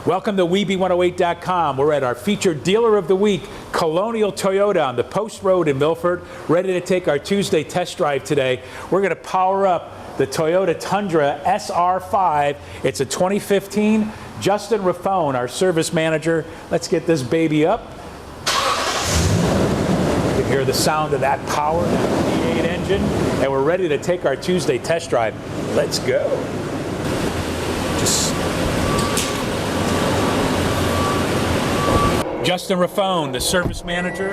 Welcome to WEBE108.com. We're at our featured dealer of the week, Colonial Toyota on the Post Road in Milford, ready to take our Tuesday test drive today. We're going to power up the Toyota Tundra SR5. It's a 2015. Justin Raffone, our service manager. Let's get this baby up. You can hear the sound of that power, that V8 engine, and we're ready to take our Tuesday test drive. Let's go. Justin Raffone, the service manager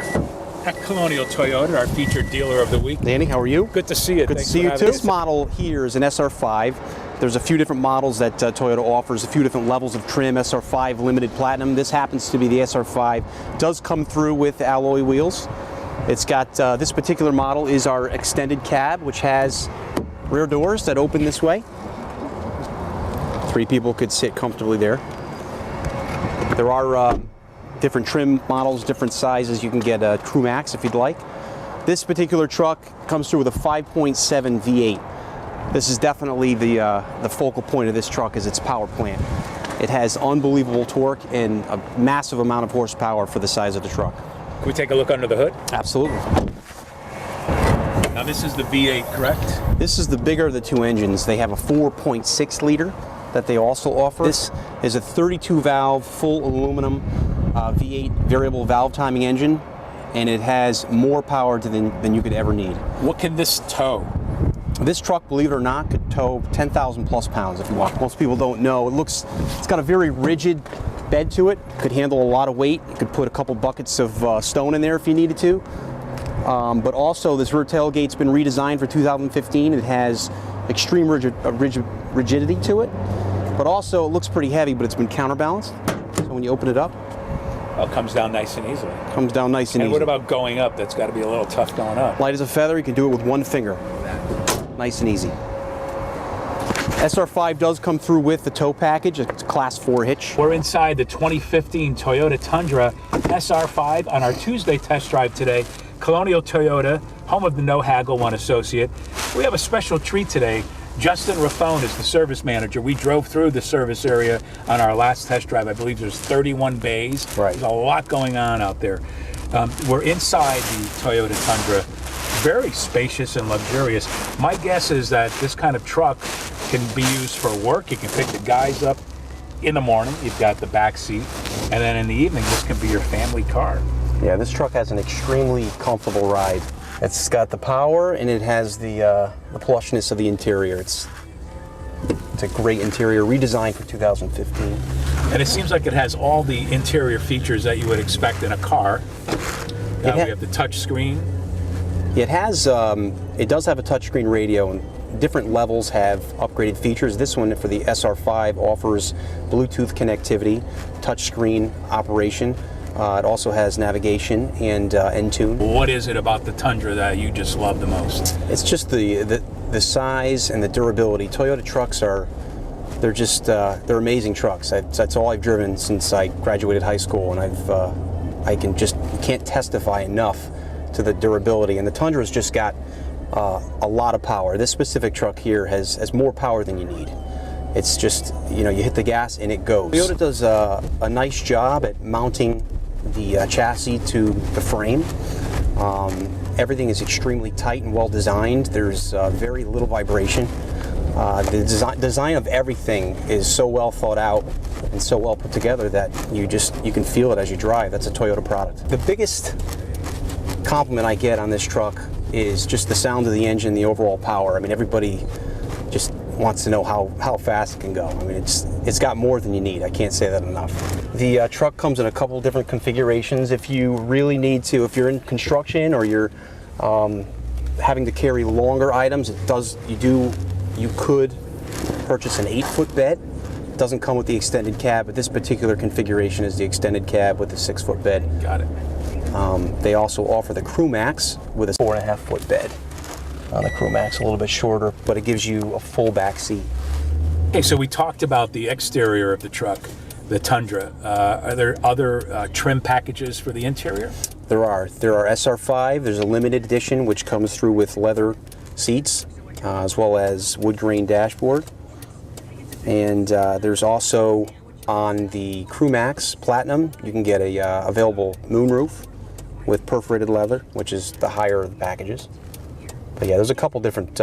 at Colonial Toyota, our featured dealer of the week. Danny, how are you? Good to see you. Good to see you too. This model here is an SR5. There's a few different models that Toyota offers, a few different levels of trim. SR5 Limited Platinum. This happens to be the SR5. Does come through with alloy wheels. It's got, this particular model is our extended cab, which has rear doors that open this way. 3 people could sit comfortably there. There are different trim models, different sizes. You can get a Crew Max if you'd like. This particular truck comes through with a 5.7 V8. This is definitely the focal point of this truck is its power plant. It has unbelievable torque and a massive amount of horsepower for the size of the truck. Can we take a look under the hood? Absolutely. Now this is the V8, correct? This is the bigger of the 2 engines. They have a 4.6 liter that they also offer. This is a 32 valve, full aluminum V8 variable valve timing engine, and it has more power than you could ever need. What can this tow? This truck, believe it or not, could tow 10,000 plus pounds if you want. Most people don't know. It's got a very rigid bed to it. Could handle a lot of weight. You could put a couple buckets of stone in there if you needed to. But also, this rear tailgate's been redesigned for 2015. It has extreme rigidity to it. But also, it looks pretty heavy, but it's been counterbalanced. So when you open it up, it comes down nice and easily. Comes down nice and easy. And what about going up? That's got to be a little tough going up. Light as a feather. You can do it with 1 finger. Nice and easy. SR5 does come through with the tow package. It's a Class 4 hitch. We're inside the 2015 Toyota Tundra SR5 on our Tuesday test drive today. Colonial Toyota, home of the No Haggle One associate. We have a special treat today. Justin Raffone is the service manager. We drove through the service area on our last test drive. I believe there's 31 bays. Right. There's a lot going on out there. We're inside the Toyota Tundra. Very spacious and luxurious. My guess is that this kind of truck can be used for work. You can pick the guys up in the morning. You've got the back seat. And then in the evening, this can be your family car. Yeah, this truck has an extremely comfortable ride. It's got the power and it has the plushness of the interior. It's a great interior, redesigned for 2015. And it seems like it has all the interior features that you would expect in a car. We have the touch screen. It has, it does have a touchscreen radio, and different levels have upgraded features. This one for the SR5 offers Bluetooth connectivity, touchscreen operation. It also has navigation and Entune. What is it about the Tundra that you just love the most? It's just the size and the durability. Toyota trucks they're amazing trucks. That's all I've driven since I graduated high school, and I can't testify enough to the durability. And the Tundra's just got a lot of power. This specific truck here has more power than you need. It's just, you hit the gas and it goes. Toyota does a nice job at mounting the chassis to the frame. Everything is extremely tight and well designed. There's very little vibration. The design of everything is so well thought out and so well put together that you can feel it as you drive. That's a Toyota product. The biggest compliment I get on this truck is just the sound of the engine, the overall power. I mean, everybody just wants to know how fast it can go. I mean, it's got more than you need. I can't say that enough. The truck comes in a couple different configurations. If you really need to, if you're in construction or you're having to carry longer items, you could purchase an 8-foot bed. It doesn't come with the extended cab, but this particular configuration is the extended cab with a 6-foot bed. Got it. They also offer the Crew Max with a 4.5-foot bed. The Crew Max a little bit shorter, but it gives you a full back seat. Okay, so we talked about the exterior of the truck, the Tundra. Are there other trim packages for the interior? There are. There are SR5. There's a limited edition which comes through with leather seats, as well as wood grain dashboard. And there's also on the Crew Max Platinum, you can get a available moonroof with perforated leather, which is the higher of the packages. But yeah, there's a couple different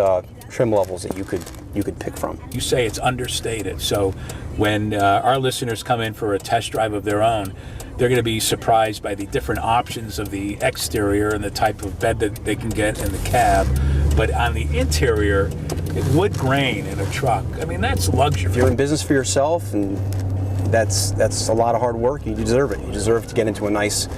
trim levels that you could pick from. You say it's understated, so when our listeners come in for a test drive of their own, they're going to be surprised by the different options of the exterior and the type of bed that they can get in the cab. But on the interior, wood grain in a truck, I mean, that's luxury. If you're in business for yourself, and that's a lot of hard work, you deserve it. You deserve to get into a nice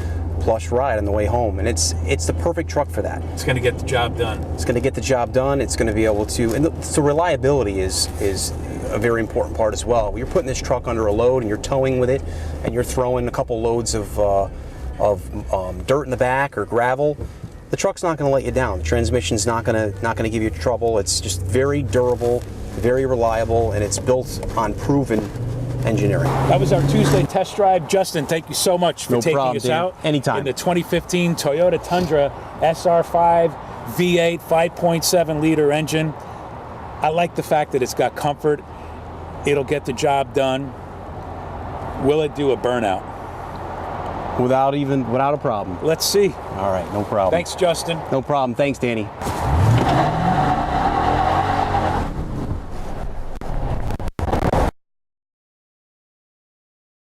plush ride on the way home, and it's the perfect truck for that. It's going to get the job done. It's going to get the job done. It's going to be able to, and the reliability is a very important part as well. You're putting this truck under a load and you're towing with it, and you're throwing a couple loads of dirt in the back or gravel. The truck's not going to let you down. The transmission's not going to give you trouble. It's just very durable, very reliable, and it's built on proven engineering. That was our Tuesday test drive. Justin, thank you so much for taking us out. Anytime. In the 2015 Toyota Tundra SR5 V8 5.7 liter engine. I like the fact that it's got comfort. It'll get the job done. Will it do a burnout? Without a problem. Let's see. All right, no problem. Thanks, Justin. No problem. Thanks, Danny.